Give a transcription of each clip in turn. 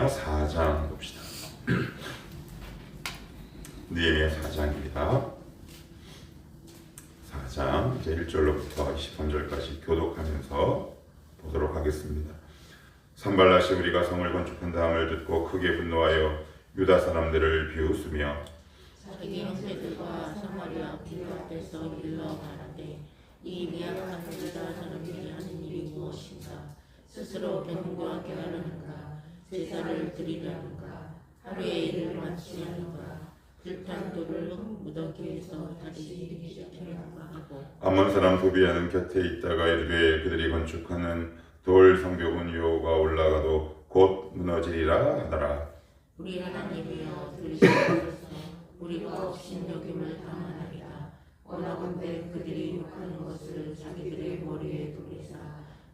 느헤미야 4장 봅시다. 느헤미야 4장입니다. 4장 이제 1절로부터 23절까지 교독하면서 보도록 하겠습니다. 산발랏이 우리가 성을 건축한 다음을 듣고 크게 분노하여 유다 사람들을 비웃으며 자기 형제들과 사마리아 빌라떼서 일러 말하되 이 미약한 유다 사람들이 하는 일이 무엇인가? 스스로 견고하게 하려는가? 제사를 드리려는가? 하루에 일을 마치려는가? 불탄 돌을 무더기에서 다시 일으키려는가 하고 암몬 사람 도비아는 곁에 있다가 이르되 그들이 건축하는 돌 성벽은 여호가 올라가도 곧 무너지리라 하더라. 우리 하나님이여 들으시옵소서. 우리가 업신여김을 당하나이다. 원하건대 그들이 욕하는 것을 자기들의 머리에 돌리사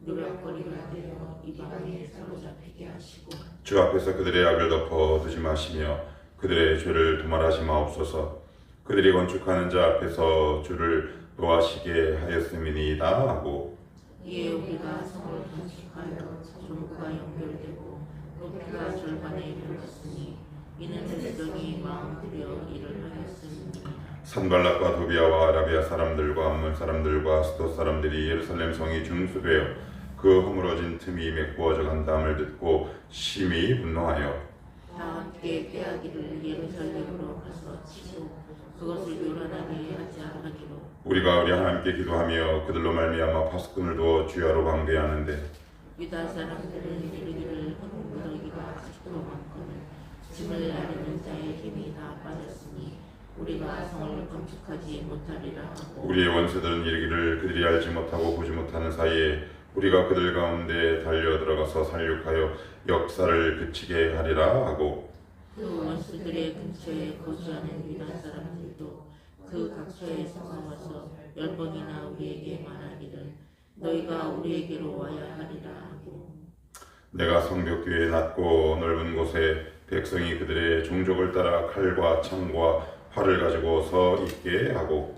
노략거리가 되어 이방에 사로잡히게 하시고 주 앞에서 그들의 악을 덮어 두지 마시며 그들의 죄를 도말하지 마옵소서. 그들이 건축하는 자 앞에서 주를 노하시게 하였음이니이다 하고 이에 우리가 성을 건축하여 전부가 연결되고 높이가 절반에 이르렀으니 이는 백성이 마음 들여 일을 하였음이니이다. 산발락과 도비아와 아라비아 사람들과 암몬 사람들과 스도 사람들이 예루살렘 성이 중수되어 그 허물어진 틈이 메꾸어져 간다함을 듣고 심히 분노하여 다 함께 빼앗기를 예루살렘으로 가서 치고 그것을 요란하게 하지 않기로 우리가 우리 하나님께 기도하며 그들로 말미암아 파수꾼을 두어 주야로 방배하는데 유다 사람들은 이르기를 흙무더기가 아직도 많거늘 짐을 나르는 자의 힘이 다 빠졌으니 우리가 성을 건축하지 못하리라 하고 우리의 원수들은 이르기를 그들이 알지 못하고 보지 못하는 사이에 우리가 그들 가운데 달려 들어가서 살육하여 역사를 그치게 하리라 하고 그 원수들의 근처에 거주하는 유다 사람들도 그 각처에 성와서 10번이나 우리에게 말하기를 너희가 우리에게로 와야 하리라 하고 내가 성벽 뒤에 낮고 넓은 곳에 백성이 그들의 종족을 따라 칼과 창과 활을 가지고 서 있게 하고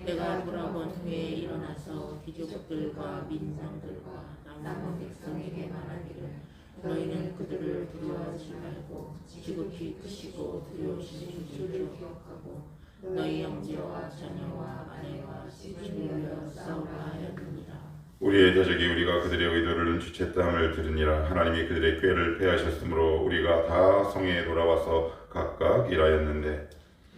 내가 돌아본 후에 일어나서 귀족들과 민장들과 남은 백성에게 말하기를 너희는 그들을 두려워하지 말고 지극히 크시고 두려우신 주를 기억하고 너희 형제와 자녀와 아내와 집을 위하여 싸우라 하였느니라. 우리의 대적이 우리가 그들의 의도를 눈치챘다함을 들으니라. 하나님이 그들의 꾀를 패하셨으므로 우리가 다 성에 돌아와서 각각 일하였는데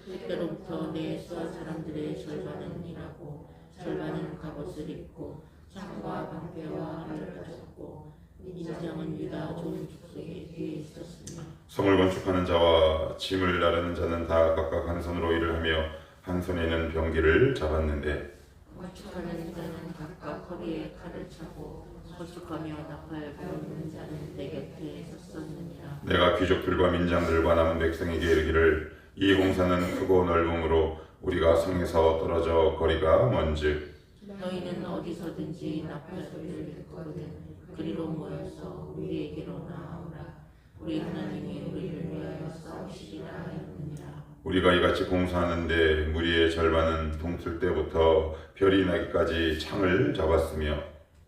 그때로부터 내 수하 사람들의 절반은 일하고 절반은 갑옷을 입고 창과 방패와 활을 가졌고 민장은 유다 좋은 족속에 뒤에 있었으며 성을 건축하는 자와 짐을 나르는 자는 다 각각 한 손으로 일을 하며 한 손에는 병기를 잡았는데 건축하는 자는 각각 허리에 칼을 차고 건축하며 나팔 부는 자는 내 곁에 섰었느니라. 내가 귀족들과 민장들과 남은 백성에게 이르기를 이 공사는 크고 넓음으로 우리가 성에서 떨어져 거리가 먼즉 너희는 어디서든지 나팔 소리를 듣거든 그리로 모여서 우리에게로 나아오라. 우리 하나님이 우리를 위하여 싸우시리라 하였느니라. 우리가 이같이 공사하는데 무리의 절반은 동틀 때부터 별이 나기까지 창을 잡았으며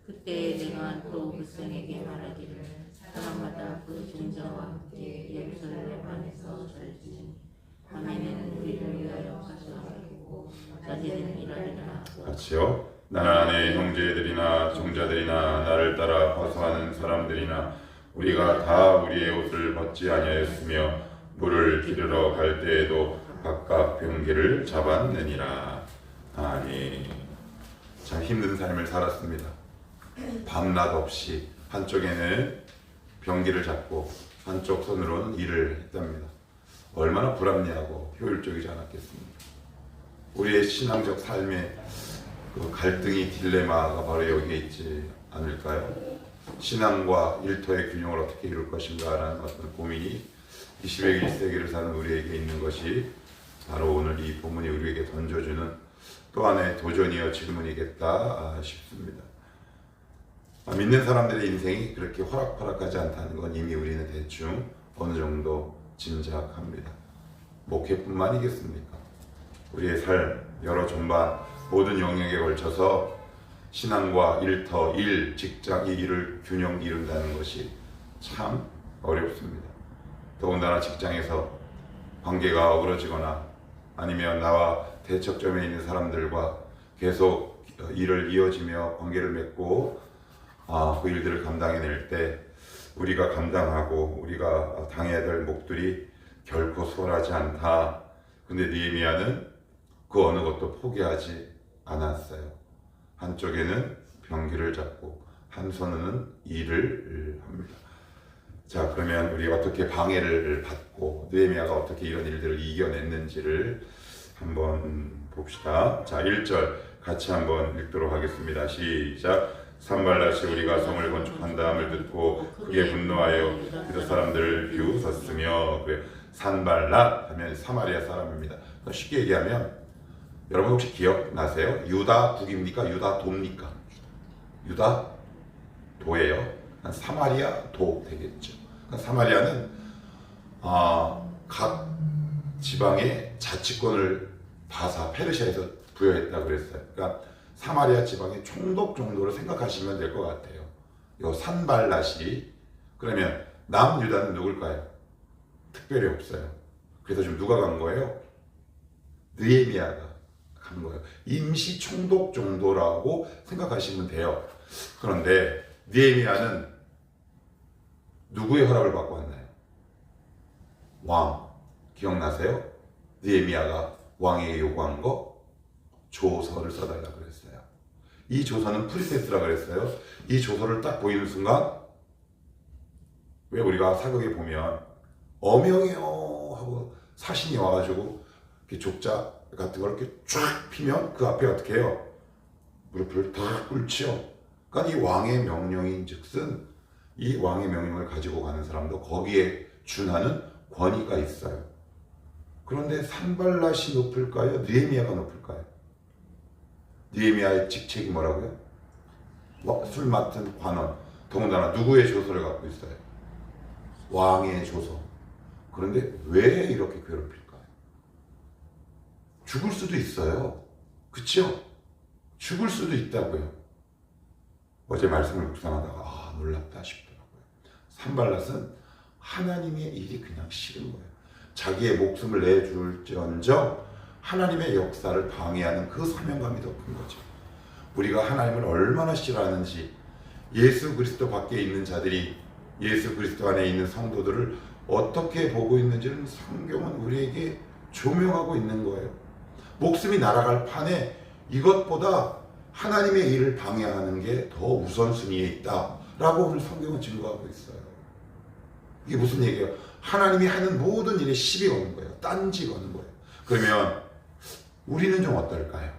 그때 내가 또 백성에게 말하기를 사람마다 그 종자와 함께 예루살렘 안에서 살지 밤에는 우리를 위하여 가져가고 낮에는 일하리라 하고 같이요. 나는 아내 형제들이나 종자들이나 나를 따라 파수하는 사람들이나 우리가 다 우리의 옷을 벗지 아니하였으며 물을 기르러 갈 때에도 각각 병기를 잡았느니라. 아니 참 힘든 삶을 살았습니다. 밤낮 없이 한쪽에는 병기를 잡고 한쪽 손으로는 일을 했답니다. 얼마나 불합리하고 효율적이지 않았겠습니까? 우리의 신앙적 삶의 그 갈등이 딜레마가 바로 여기에 있지 않을까요? 신앙과 일터의 균형을 어떻게 이룰 것인가라는 어떤 고민이 21세기를 사는 우리에게 있는 것이 바로 오늘 이 본문이 우리에게 던져주는 또 하나의 도전이여 질문이겠다 싶습니다. 믿는 사람들의 인생이 그렇게 호락호락하지 않다는 건 이미 우리는 대충 어느 정도 짐작합니다. 목회뿐만이겠습니까? 우리의 삶 여러 전반 모든 영역에 걸쳐서 신앙과 일터, 일, 직장 이 일을 균형 이룬다는 것이 참 어렵습니다. 더군다나 직장에서 관계가 어그러지거나 아니면 나와 대척점에 있는 사람들과 계속 일을 이어지며 관계를 맺고 그 일들을 감당해낼 때 우리가 감당하고 우리가 당해야 될 몫들이 결코 수월하지 않다. 근데 느헤미야는 그 어느 것도 포기하지 않았어요. 한쪽에는 병기를 잡고 한 손으로는 일을 합니다. 자, 그러면 우리가 어떻게 방해를 받고 느헤미야가 어떻게 이런 일들을 이겨냈는지를 한번 봅시다. 자, 1절 같이 한번 읽도록 하겠습니다. 시작. 산발랏이 우리가 성을 건축한다함을 듣고 크게 분노하여 유다 사람들을 비웃었으며. 그래, 산발랏 하면 사마리아 사람입니다. 쉽게 얘기하면 여러분 혹시 기억나세요? 유다 북입니까? 유다 도입니까? 유다 도예요. 사마리아 도 되겠죠. 사마리아는 각 지방의 자치권을 바사 페르시아에서 부여했다고 그랬어요. 그러니까 사마리아 지방의 총독 정도로 생각하시면 될 것 같아요. 요 산발랏이. 그러면 남유다는 누굴까요? 특별히 없어요. 그래서 지금 누가 간 거예요? 느헤미야가 간 거예요. 임시 총독 정도라고 생각하시면 돼요. 그런데 느헤미야는 누구의 허락을 받고 왔나요? 왕. 기억나세요? 느헤미야가 왕에게 요구한 거? 조서를 써달라고 그랬어요. 이 조서는 프리세스라고 그랬어요. 이 조서를 딱 보이는 순간, 왜 우리가 사극에 보면 어명이요 하고 사신이 와가지고 이렇게 족자 같은 걸 이렇게 쫙 피면 그 앞에 어떻게 해요? 무릎을 탁 꿇죠. 그러니까 이 왕의 명령인 즉슨 이 왕의 명령을 가지고 가는 사람도 거기에 준하는 권위가 있어요. 그런데 산발랏이 높을까요? 느헤미야가 높을까요? 느헤미야의 직책이 뭐라고요? 술 맡은 관원. 더군다나 누구의 조서를 갖고 있어요? 왕의 조서. 그런데 왜 이렇게 괴롭힐까요? 죽을 수도 있어요. 그쵸? 죽을 수도 있다고요. 어제 말씀을 묵상하다가 놀랍다 싶더라고요. 산발랏은 하나님의 일이 그냥 싫은 거예요. 자기의 목숨을 내줄지언정 하나님의 역사를 방해하는 그 사명감이 더 큰 거죠. 우리가 하나님을 얼마나 싫어하는지, 예수 그리스도 밖에 있는 자들이 예수 그리스도 안에 있는 성도들을 어떻게 보고 있는지는 성경은 우리에게 조명하고 있는 거예요. 목숨이 날아갈 판에 이것보다 하나님의 일을 방해하는 게 더 우선순위에 있다라고 오늘 성경은 증거하고 있어요. 이게 무슨 얘기예요? 하나님이 하는 모든 일에 시비 거는 거예요. 딴지 거는 거예요. 그러면 우리는 좀 어떨까요?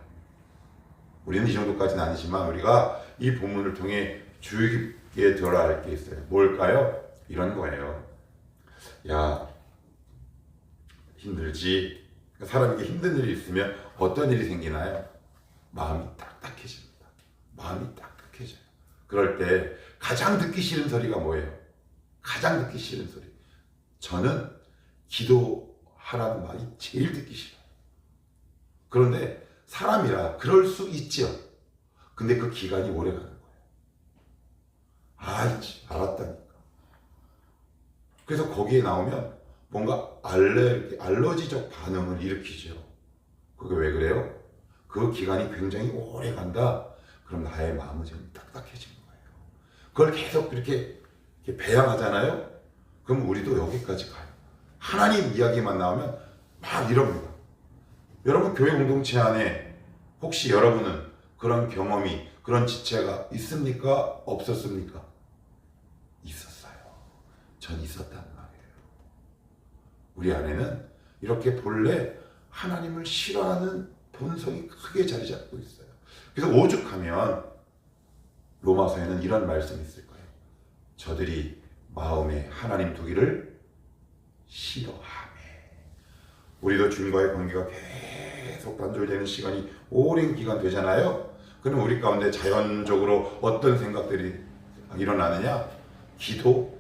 우리는 이 정도까지는 아니지만 우리가 이 본문을 통해 주의 깊게 들어야 할 게 있어요. 뭘까요? 이런 거예요. 야, 힘들지? 사람에게 힘든 일이 있으면 어떤 일이 생기나요? 마음이 딱딱해집니다. 마음이 딱딱해져요. 그럴 때 가장 듣기 싫은 소리가 뭐예요? 가장 듣기 싫은 소리. 저는 기도하라는 말이 제일 듣기 싫어요. 그런데 사람이라 그럴 수 있죠. 근데 그 기간이 오래 가는 거예요. 알았다니까. 그래서 거기에 나오면 뭔가 알러지적 반응을 일으키죠. 그게 왜 그래요? 그 기간이 굉장히 오래 간다. 그럼 나의 마음은 좀 딱딱해지는 거예요. 그걸 계속 그렇게 배양하잖아요. 그럼 우리도 여기까지 가요. 하나님 이야기만 나오면 막 이럽니다. 여러분 교회 공동체 안에 혹시 여러분은 그런 경험이, 그런 지체가 있습니까? 없었습니까? 있었어요. 전 있었단 말이에요. 우리 안에는 이렇게 본래 하나님을 싫어하는 본성이 크게 자리 잡고 있어요. 그래서 오죽하면 로마서에는 이런 말씀이 있을 거예요. 저들이 마음에 하나님 두기를 싫어하네. 우리도 주님과의 관계가 계속 단절되는 시간이 오랜 기간 되잖아요. 그럼 우리 가운데 자연적으로 어떤 생각들이 일어나느냐? 기도,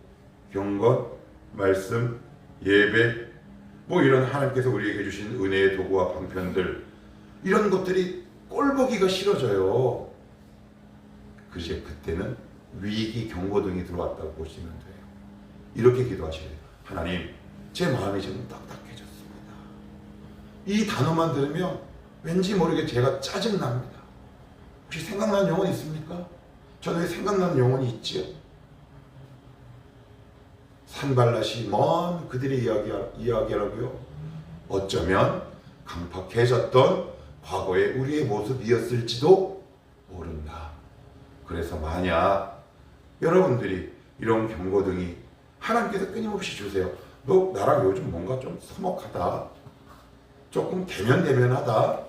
경건, 말씀, 예배, 뭐 이런 하나님께서 우리에게 주신 은혜의 도구와 방편들, 이런 것들이 꼴보기가 싫어져요. 그제 그때는 위기 경고등이 들어왔다고 보시면 돼요. 이렇게 기도하셔야 돼요. 하나님, 제 마음이 지금 딱딱해졌습니다. 이 단어만 들으면 왠지 모르게 제가 짜증납니다. 혹시 생각나는 영혼 있습니까? 저는 생각나는 영혼이 있지요. 산발라시 먼 그들의 이야기라고요. 어쩌면 강팍해졌던 과거의 우리의 모습이었을지도 모른다. 그래서 만약 여러분들이 이런 경고등이 하나님께서 끊임없이 주세요. 너 나랑 요즘 뭔가 좀 서먹하다, 조금 대면대면하다,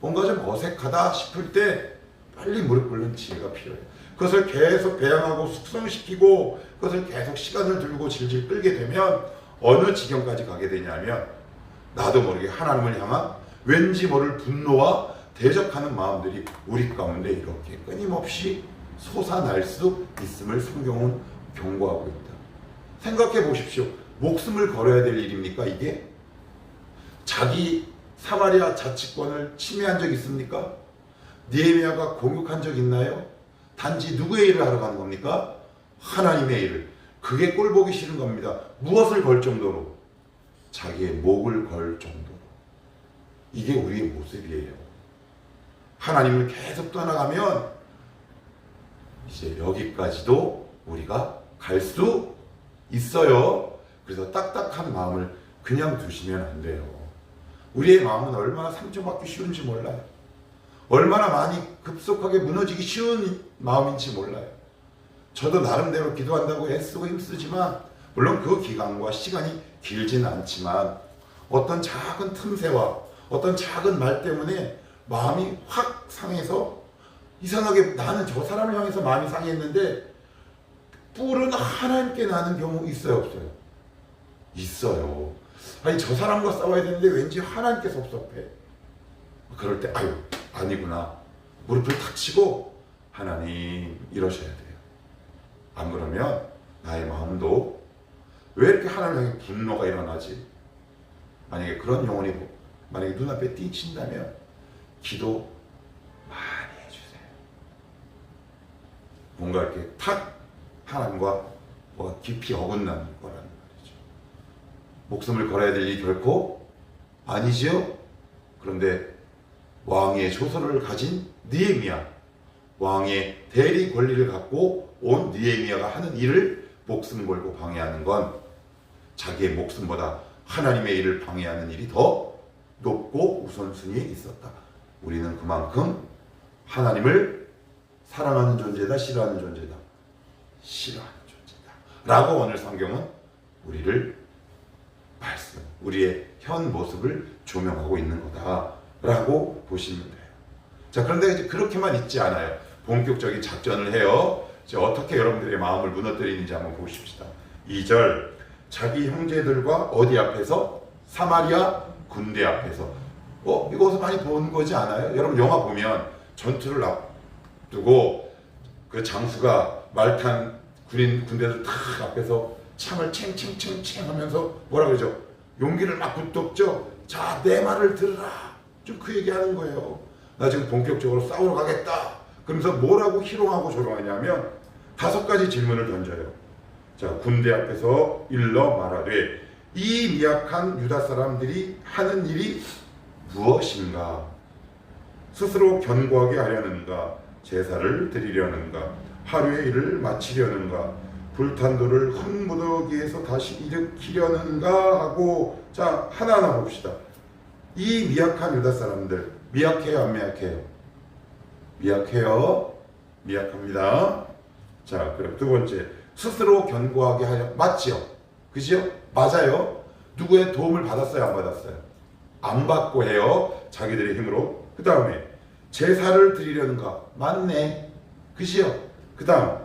뭔가 좀 어색하다 싶을 때 빨리 무릎 꿇는 지혜가 필요해요. 그것을 계속 배양하고 숙성시키고 그것을 계속 시간을 들고 질질 끌게 되면 어느 지경까지 가게 되냐면 나도 모르게 하나님을 향한 왠지 모를 분노와 대적하는 마음들이 우리 가운데 이렇게 끊임없이 솟아날 수 있음을 성경은 경고하고 있다. 생각해 보십시오. 목숨을 걸어야 될 일입니까 이게? 자기 사마리아 자치권을 침해한 적 있습니까? 느헤미야가 공격한 적 있나요? 단지 누구의 일을 하러 가는 겁니까? 하나님의 일을. 그게 꼴보기 싫은 겁니다. 무엇을 걸 정도로? 자기의 목을 걸 정도로. 이게 우리의 모습이에요. 하나님을 계속 떠나가면 이제 여기까지도 우리가 갈 수 있어요. 그래서 딱딱한 마음을 그냥 두시면 안 돼요. 우리의 마음은 얼마나 상처받기 쉬운지 몰라요. 얼마나 많이 급속하게 무너지기 쉬운 마음인지 몰라요. 저도 나름대로 기도한다고 애쓰고 힘쓰지만 물론 그 기간과 시간이 길지는 않지만 어떤 작은 틈새와 어떤 작은 말 때문에 마음이 확 상해서 이상하게 나는 저 사람을 향해서 마음이 상했는데 뿔은 하나님께 나는 경우 있어요 없어요? 있어요. 아니 저 사람과 싸워야 되는데 왠지 하나님께 섭섭해. 그럴 때 아유 아니구나 무릎을 탁 치고 하나님 이러셔야 돼요. 안 그러면 나의 마음도 왜 이렇게 하나님 향해 분노가 일어나지? 만약에 그런 영혼이 만약에 눈앞에 띄친다면 기도 많이 해주세요. 뭔가 이렇게 탁 하나님과 뭐가 깊이 어긋나는 거라는 말이죠. 목숨을 걸어야 될 일이 결코 아니지요. 그런데 왕의 조서를 가진 느헤미야, 왕의 대리 권리를 갖고 온 느헤미야가 하는 일을 목숨 걸고 방해하는 건 자기의 목숨보다 하나님의 일을 방해하는 일이 더 높고 우선순위에 있었다. 우리는 그만큼 하나님을 사랑하는 존재다, 싫어하는 존재다? 싫어하는 존재다 라고 오늘 성경은 우리의 현 모습을 조명하고 있는 거다 라고 보시면 돼요. 자, 그런데 이제 그렇게만 있지 않아요. 본격적인 작전을 해요. 이제 어떻게 여러분들의 마음을 무너뜨리는지 한번 보십시다. 2절, 자기 형제들과 어디 앞에서? 사마리아 군대 앞에서. 이거 어디서 많이 본 거지 않아요? 여러분 영화 보면 전투를 앞두고 그 장수가 말탄 군대들 탁 앞에서 창을 챙챙챙챙 하면서 뭐라 그러죠? 용기를 막 붙잡죠? 자, 내 말을 들으라. 좀 그 얘기하는 거예요. 나 지금 본격적으로 싸우러 가겠다. 그러면서 뭐라고 희롱하고 조롱하냐면 5가지 질문을 던져요. 자, 군대 앞에서 일러 말하되 이 미약한 유다 사람들이 하는 일이 무엇인가? 스스로 견고하게 하려는가? 제사를 드리려는가? 하루의 일을 마치려는가? 불탄 돌을 흙무더기에서 다시 일으키려는가? 하고 자, 하나하나 봅시다. 이 미약한 유다 사람들 미약해요 안 미약해요? 미약해요. 미약합니다. 자, 그럼 두 번째, 스스로 견고하게 하려. 맞지요? 그죠? 맞아요. 누구의 도움을 받았어요 안 받았어요? 안 받고 해요. 자기들의 힘으로. 그 다음에 제사를 드리려는가? 맞네. 그지요? 그 다음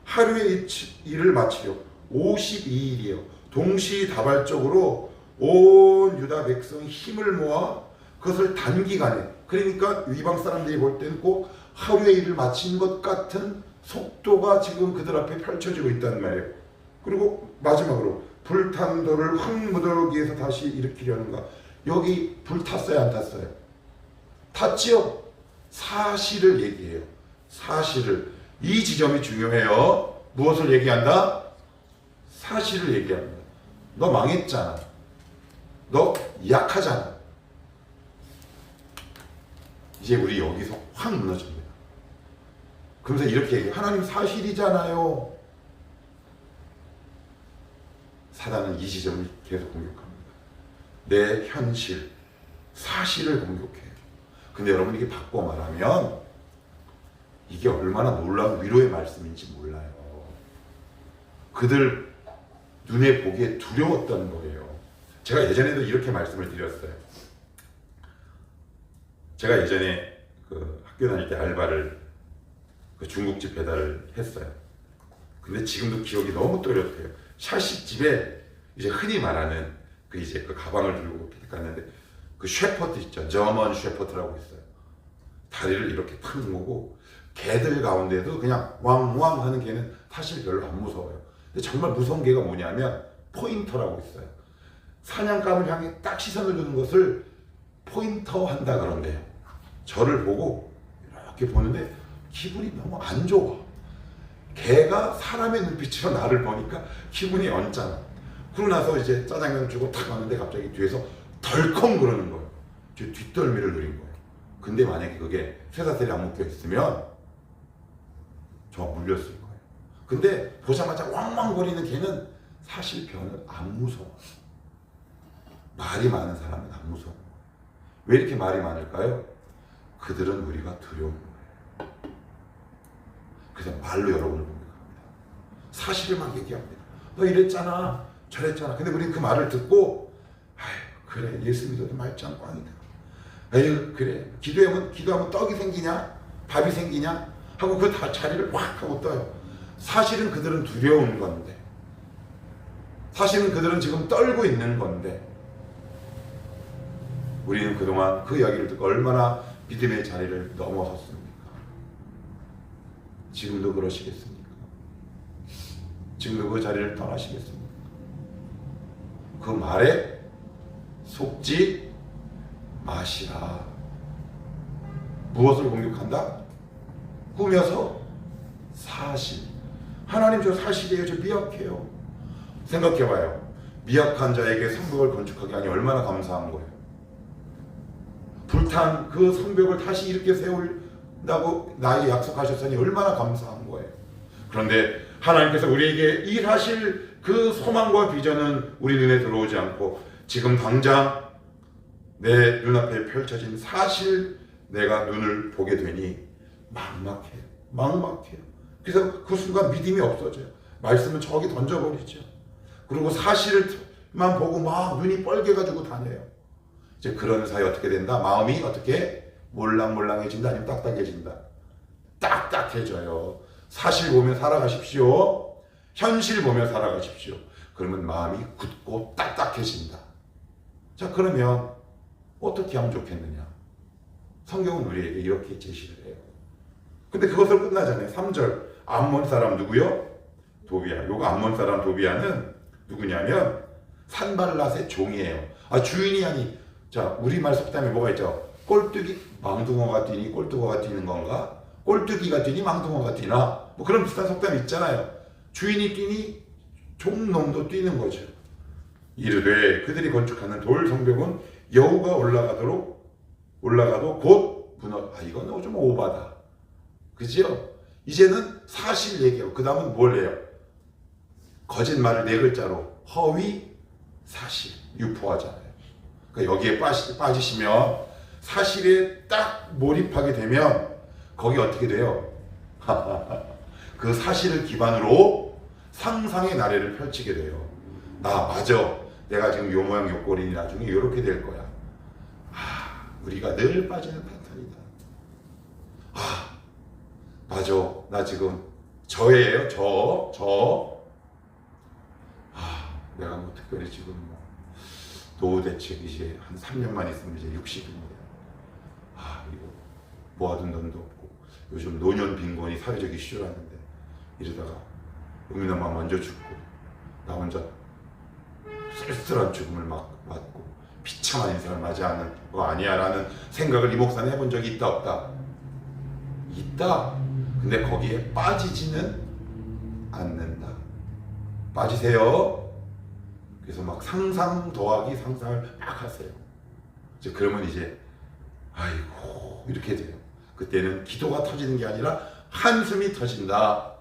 하루의 일을 마치려. 52일이에요. 동시다발적으로 온 유다 백성이 힘을 모아 그것을 단기간에, 그러니까 이방 사람들이 볼 때는 꼭 하루의 일을 마친 것 같은 속도가 지금 그들 앞에 펼쳐지고 있다는 말이에요. 그리고 마지막으로 불탄 돌을 흙무더기에서 다시 일으키려는가? 여기 불 탔어요 안 탔어요? 탔지요? 사실을 얘기해요. 사실을. 이 지점이 중요해요. 무엇을 얘기한다? 사실을 얘기합니다. 너 망했잖아. 너 약하잖아. 이제 우리 여기서 확 무너집니다. 그러면서 이렇게 얘기해요. 하나님 사실이잖아요. 사단은 이 지점을 계속 공격합니다. 내 현실, 사실을 공격해요. 근데 여러분 이게 바꿔 말하면 이게 얼마나 놀라운 위로의 말씀인지 몰라요. 그들 눈에 보기에 두려웠던 거예요. 제가 예전에도 이렇게 말씀을 드렸어요. 제가 예전에 그 학교 다닐 때 알바를 그 중국집 배달을 했어요. 근데 지금도 기억이 너무 또렷해요. 샤시집에 이제 흔히 말하는 그 이제 그 가방을 들고 갔는데 그 셰퍼드 있죠. 저먼 셰퍼드라고 있어요. 다리를 이렇게 탁 모으고 개들 가운데도 그냥 왕왕 하는 개는 사실 별로 안 무서워요. 근데 정말 무서운 개가 뭐냐면 포인터라고 있어요. 사냥감을 향해 딱 시선을 주는 것을 포인터 한다 그런데요. 저를 보고 이렇게 보는데 기분이 너무 안 좋아. 개가 사람의 눈빛으로 나를 보니까 기분이 언짢아. 그러고 나서 이제 짜장면 주고 탁 왔는데 갑자기 뒤에서 덜컹 그러는 거예요. 제 뒷덜미를 누린 거예요. 근데 만약에 그게 쇠사슬이 안 묶여 있으면 저 물렸을 거예요. 근데 보자마자 왕왕거리는 개는 사실 별로 안 무서워. 말이 많은 사람은 안 무서워. 왜 이렇게 말이 많을까요? 그들은 우리가 두려운 거예요. 그래서 말로 여러분을 공격합니다. 사실을 막 얘기합니다. 너 이랬잖아, 저랬잖아. 근데 우리는 그 말을 듣고, 아유 그래 예수 믿어도 말짱 꽝이다. 아유 그래 기도하면 떡이 생기냐, 밥이 생기냐 하고 그 다 자리를 확 하고 떠요. 사실은 그들은 두려운 건데, 사실은 그들은 지금 떨고 있는 건데, 우리는 그동안 그 이야기를 듣고 얼마나 믿음의 자리를 넘어섰습니까? 지금도 그러시겠습니까? 지금도 그 자리를 떠나시겠습니까? 그 말에 속지 마시라. 무엇을 공격한다? 꾸며서 사실. 하나님 저 사실이에요. 저 미약해요. 생각해봐요. 미약한 자에게 성벽을 건축하기 하니 얼마나 감사한 거예요. 불탄 그 성벽을 다시 이렇게 세운다고 나에게 약속하셨으니 얼마나 감사한 거예요. 그런데 하나님께서 우리에게 일하실 그 소망과 비전은 우리 눈에 들어오지 않고 지금 당장 내 눈앞에 펼쳐진 사실 내가 눈을 보게 되니 막막해요. 막막해요. 그래서 그 순간 믿음이 없어져요. 말씀은 저기 던져버리죠. 그리고 사실만 보고 막 눈이 뻘개가지고 다녀요. 이제 그런 사이 어떻게 된다? 마음이 어떻게 몰랑몰랑해진다, 아니면 딱딱해진다. 딱딱해져요. 사실 보며 살아가십시오. 현실 보며 살아가십시오. 그러면 마음이 굳고 딱딱해진다. 자, 그러면 어떻게 하면 좋겠느냐? 성경은 우리에게 이렇게 제시를 해요. 근데 그것을 끝나잖아요. 3절 암몬 사람 누구요? 도비야. 요거 암몬 사람 도비야는 누구냐면 산발랏의 종이에요. 아, 주인이 아니. 자, 우리말 속담에 뭐가 있죠? 꼴뚜기, 망둥어가 뛰니 꼴뚜거가 뛰는 건가? 꼴뚜기가 뛰니 망둥어가 뛰나? 뭐 그런 비슷한 속담이 있잖아요. 주인이 뛰니 종놈도 뛰는 거죠. 이르되 그들이 건축하는 돌 성벽은 여우가 올라가도 곧 무너. 아, 이건 좀 오바다. 그죠? 이제는 사실 얘기하고 그 다음은 뭘 해요? 거짓말을 4글자로 허위 사실 유포하잖아요. 그러니까 여기에 빠지시면 사실에 딱 몰입하게 되면 거기 어떻게 돼요? 그 사실을 기반으로 상상의 나래를 펼치게 돼요. 맞아. 내가 지금 요 모양 요 꼴이니 나중에 이렇게 될 거야. 우리가 늘 빠지는 패턴이다. 맞아. 나 지금 저예요. 내가 뭐 특별히 지금 노후 대책 이제 한 3년만 있으면 이제 60인데 이거 모아둔 돈도 없고 요즘 노년 빈곤이 사회적 이슈라는데 이러다가 음이나마 먼저 죽고 나 혼자 쓸쓸한 죽음을 맞고 비참한 인생을 맞이하는 거 아니야 라는 생각을 이 목사는 해본 적이 있다 없다? 있다. 근데 거기에 빠지지는 않는다. 빠지세요. 그래서 막 상상 더하기 상상을 막 하세요. 이제 그러면 이제 아이고 이렇게 돼요. 그때는 기도가 터지는 게 아니라 한숨이 터진다.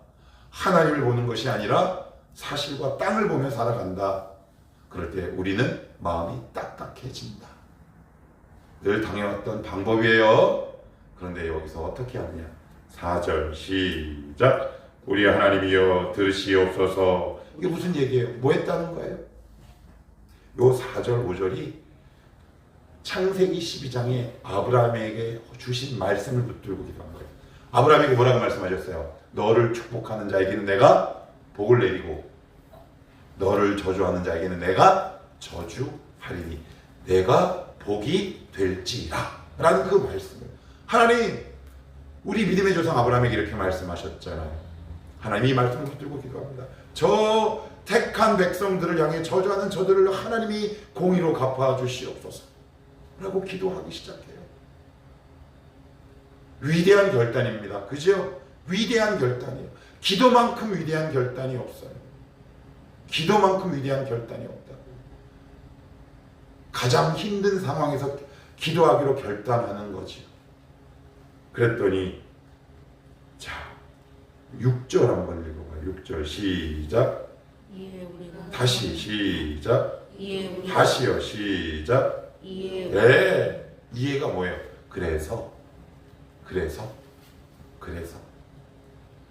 하나님을 보는 것이 아니라 사실과 땅을 보며 살아간다. 그럴 때 우리는 마음이 딱딱해진다. 늘 당해왔던 방법이에요. 그런데 여기서 어떻게 하느냐. 4절 시작. 우리 하나님이여 들으시옵소서. 이게 무슨 얘기예요? 뭐 했다는 거예요? 요 4절 5절이 창세기 12장에 아브라함에게 주신 말씀을 붙들고 기도한 거예요. 아브라함에게 뭐라고 말씀하셨어요? 너를 축복하는 자에게는 내가 복을 내리고 너를 저주하는 자에게는 내가 저주하리니 내가 복이 될지라 라는 그 말씀을 하나님 우리 믿음의 조상 아브라함에게 이렇게 말씀하셨잖아요. 하나님이 이 말씀을 붙들고 기도합니다. 저 택한 백성들을 향해 저주하는 저들을 하나님이 공의로 갚아주시옵소서 라고 기도하기 시작해요. 위대한 결단입니다. 그죠? 위대한 결단이에요. 기도만큼 위대한 결단이 없어요. 기도만큼 위대한 결단이 없다. 가장 힘든 상황에서 기도하기로 결단하는 거지. 그랬더니 자 6절 한번 읽어봐요. 6절 시작. 이에 우리가 다시 시작. 이에 우리가 다시요 시작. 이에 네, 이해가 뭐예요? 그래서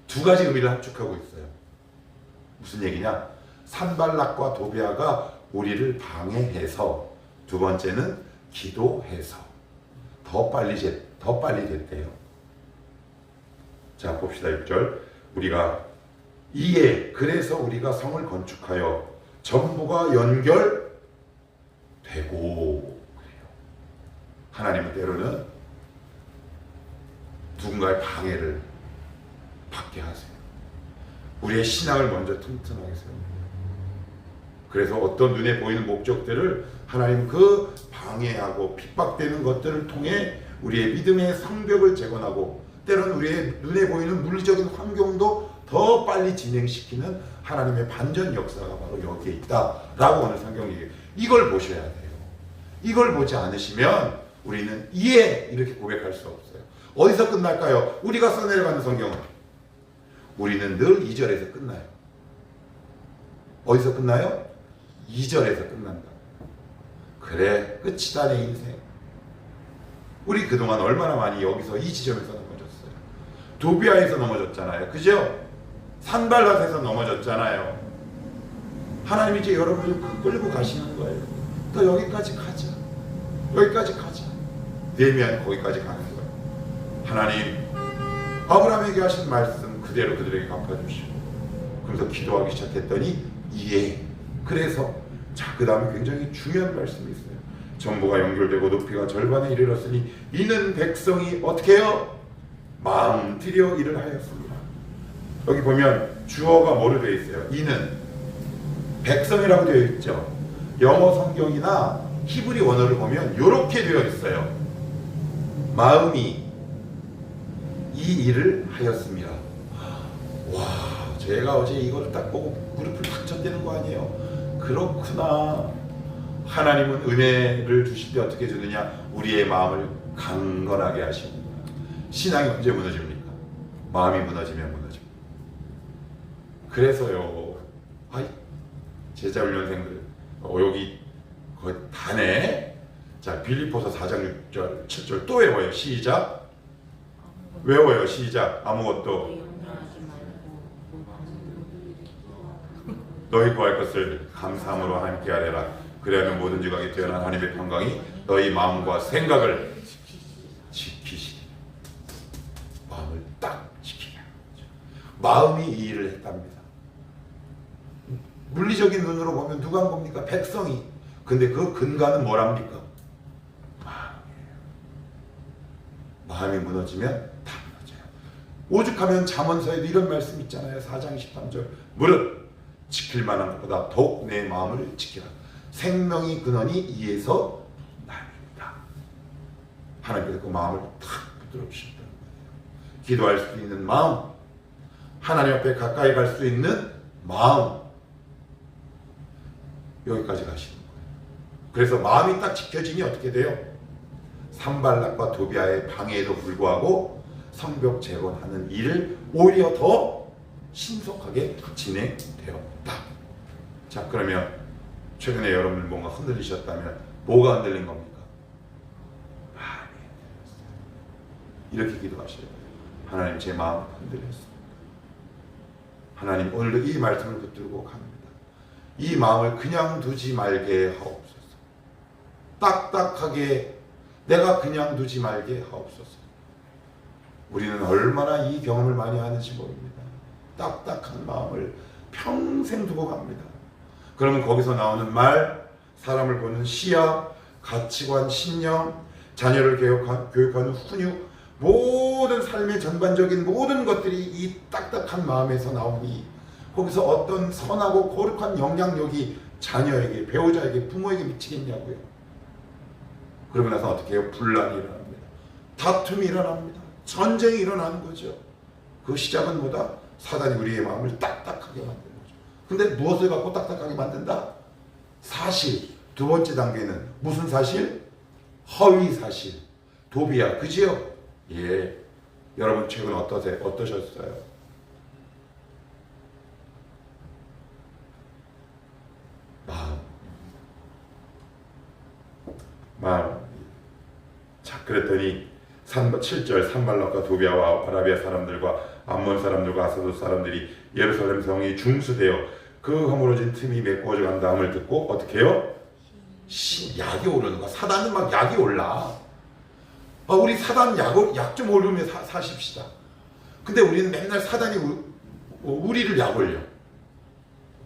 두 가지 의미를 합축하고 있어요. 무슨 얘기냐? 산발락과 도비아가 우리를 방해해서, 두 번째는 기도해서 더 빨리 됐대요. 자 봅시다. 6절 우리가 이에 그래서 우리가 성을 건축하여 전부가 연결되고 그래요. 하나님은 때로는 누군가의 방해를 받게 하세요. 우리의 신앙을 먼저 튼튼하게 세웁니다. 그래서 어떤 눈에 보이는 목적들을 하나님 그 방해하고 핍박되는 것들을 통해 우리의 믿음의 성벽을 재건하고 때로는 우리의 눈에 보이는 물리적인 환경도 더 빨리 진행시키는 하나님의 반전 역사가 바로 여기에 있다라고 오늘 성경이 이걸 보셔야 돼요. 이걸 보지 않으시면 우리는 이해 이렇게 고백할 수 없어요. 어디서 끝날까요? 우리가 써내려가는 성경은 우리는 늘 2절에서 끝나요. 어디서 끝나요? 2절에서 끝난다. 그래 끝이다 내 인생. 우리 그동안 얼마나 많이 여기서 이 지점에서 넘어졌어요. 도비아에서 넘어졌잖아요. 그죠? 산발랏에서 넘어졌잖아요. 하나님이 이제 여러분을 끌고 가시는 거예요. 또 여기까지 가자. 여기까지 가자. 내면 거기까지 가는 거예요. 하나님 아브라함에게 하신 말씀 그대로 그들에게 갚아주시고, 그래서 기도하기 시작했더니 이해. 그래서 자 그 다음에 굉장히 중요한 말씀이 있어요. 전부가 연결되고 높이가 절반에 이르렀으니 이는 백성이 어떻게 해요? 마음 들여 일을 하였습니다. 여기 보면 주어가 뭐로 되어 있어요? 이는 백성이라고 되어 있죠. 영어 성경이나 히브리 원어를 보면 이렇게 되어 있어요. 마음이 이 일을 하였습니다. 와, 제가 어제 이걸 딱 보고 무릎을 탁 쳤대는 거 아니에요? 그렇구나. 하나님은 은혜를 주실 때 어떻게 주느냐? 우리의 마음을 강건하게 하십니다. 신앙이 언제 무너집니까? 마음이 무너지면 무너집니다. 그래서요, 제자훈련생들 여기 거의 다네. 자 빌립보서 4장 6절 7절 또 외워요. 시작. 외워요. 시작. 아무것도 너희 구할 것을 감사함으로 하나님께 아뢰라. 그래야면 모든 지각이 뛰어난 하나님의 평강이 너희 마음과 생각을 지키시리. 마음을 딱 지키라. 마음이 이 일을 했답니다. 물리적인 눈으로 보면 누가 한 겁니까? 백성이. 근데 그 근간은 뭐랍니까? 마음이에요. 마음이 무너지면 다 무너져요. 오죽하면 잠언서에도 이런 말씀 있잖아요. 4장 13절 무릇 지킬 만한 것보다 더욱 내 마음을 지키라. 생명이 근원이 이에서 납니다. 하나님께서 그 마음을 탁 붙들어 주신다는 거예요. 기도할 수 있는 마음, 하나님 앞에 가까이 갈 수 있는 마음. 여기까지 가시는 거예요. 그래서 마음이 딱 지켜지니 어떻게 돼요? 산발락과 도비아의 방해에도 불구하고 성벽 재건하는 일을 오히려 더 신속하게 진행되었다. 자, 그러면 최근에 여러분 뭔가 흔들리셨다면 뭐가 흔들린 겁니까? 마음이 흔들렸어요. 이렇게 기도하셔야 돼요. 하나님, 제 마음 흔들렸습니다. 하나님, 오늘도 이 말씀을 붙들고 갑니다. 이 마음을 그냥 두지 말게 하옵소서. 딱딱하게 내가 그냥 두지 말게 하옵소서. 우리는 얼마나 이 경험을 많이 하는지 모릅니다. 딱딱한 마음을 평생 두고 갑니다. 그러면 거기서 나오는 말, 사람을 보는 시야, 가치관, 신념, 자녀를 교육하는 훈육, 모든 삶의 전반적인 모든 것들이 이 딱딱한 마음에서 나오니 거기서 어떤 선하고 거룩한 영향력이 자녀에게, 배우자에게, 부모에게 미치겠냐고요. 그러고 나서 어떻게 해요? 분란이 일어납니다. 다툼이 일어납니다. 전쟁이 일어나는 거죠. 그 시작은 뭐다? 사단이 우리의 마음을 딱딱하게 만드는 거죠. 근데 무엇을 갖고 딱딱하게 만든다? 사실. 두 번째 단계는 무슨 사실? 허위 사실. 도비야, 그지요? 예. 여러분 최근 어떠셨어요? 마음. 자, 그랬더니 7절 산발락과 도비아와 아라비아 사람들과 암몬 사람들과 아사도 사람들이 예루살렘 성이 중수되어 그 허물어진 틈이 메꿔져 간다음을 듣고 어떻게 해요? 약이 오르는 거야. 사단은 막 약이 올라. 우리 사단 약 좀 오르면 사십시다. 근데 우리는 맨날 사단이 우리를 약 올려.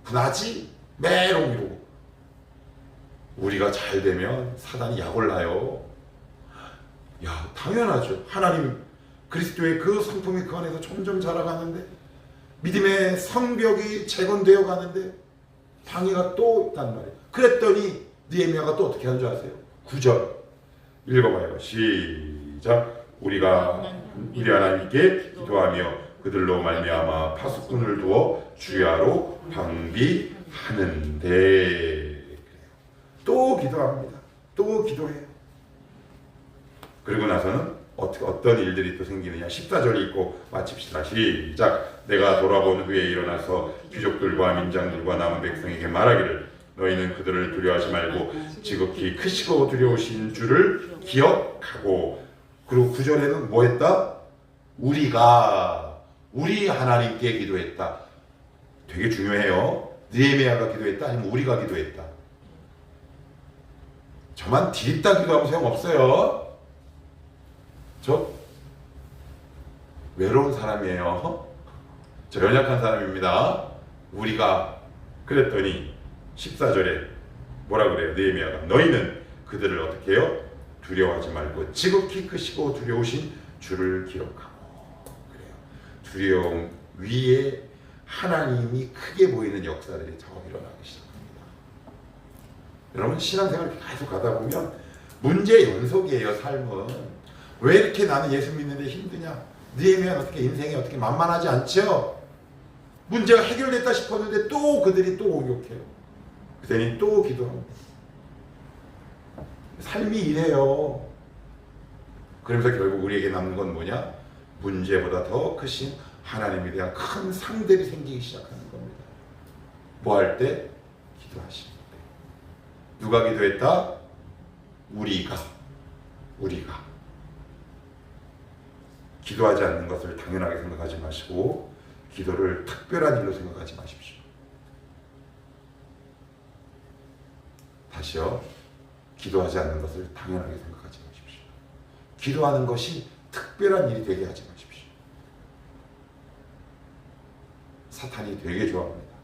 분하지? 메롱 이러고. 우리가 잘 되면 사단이 약 올라요. 야, 당연하죠. 하나님 그리스도의 그 성품이 그 안에서 점점 자라가는데 믿음의 성벽이 재건되어 가는데 방해가 또 있단 말이에요. 그랬더니 느헤미야가 또 어떻게 하는 줄 아세요? 9절 읽어봐요. 시작. 우리가 우리 하나님께 기도하며 그들로 말미암아 파수꾼을 두어 주야로 방비하는데. 또 기도합니다. 또 기도해요. 그리고 나서는 어떤 일들이 또 생기느냐. 14절 읽고 마칩시다. 시작. 내가 돌아본 후에 일어나서 귀족들과 민장들과 남은 백성에게 말하기를 너희는 그들을 두려워하지 말고 지극히 크시고 두려우신 줄을 기억하고. 그리고 9절에는 뭐 했다? 우리 하나님께 기도했다. 되게 중요해요. 느헤미야가 기도했다 아니면 우리가 기도했다. 저만 디립다 기도하면 소용없어요. 저 외로운 사람이에요. 저 연약한 사람입니다. 우리가. 그랬더니 14절에 뭐라 그래요? 느헤미야가 너희는 그들을 어떻게 해요? 두려워하지 말고 지극히 크시고 두려우신 주를 기억하고. 그래요. 두려움 위에 하나님이 크게 보이는 역사들이 더 일어나기 시작합니다. 여러분 신앙생활 계속 가다 보면 문제 연속이에요. 삶은. 왜 이렇게 나는 예수 믿는데 힘드냐? 느헤미야는 어떻게 인생이 어떻게 만만하지 않죠? 문제가 해결됐다 싶었는데 또 그들이 또 공격해요. 그랬더니 또 기도합니다. 삶이 이래요. 그러면서 결국 우리에게 남는 건 뭐냐? 문제보다 더 크신 하나님에 대한 큰 상들이 생기기 시작하는 겁니다. 뭐 할 때? 기도하시는 때. 누가 기도했다? 우리가. 기도하지 않는 것을 당연하게 생각하지 마시고 기도를 특별한 일로 생각하지 마십시오. 다시요. 기도하지 않는 것을 당연하게 생각하지 마십시오. 기도하는 것이 특별한 일이 되게 하지 마십시오. 사탄이 되게 좋아합니다.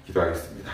기도하겠습니다.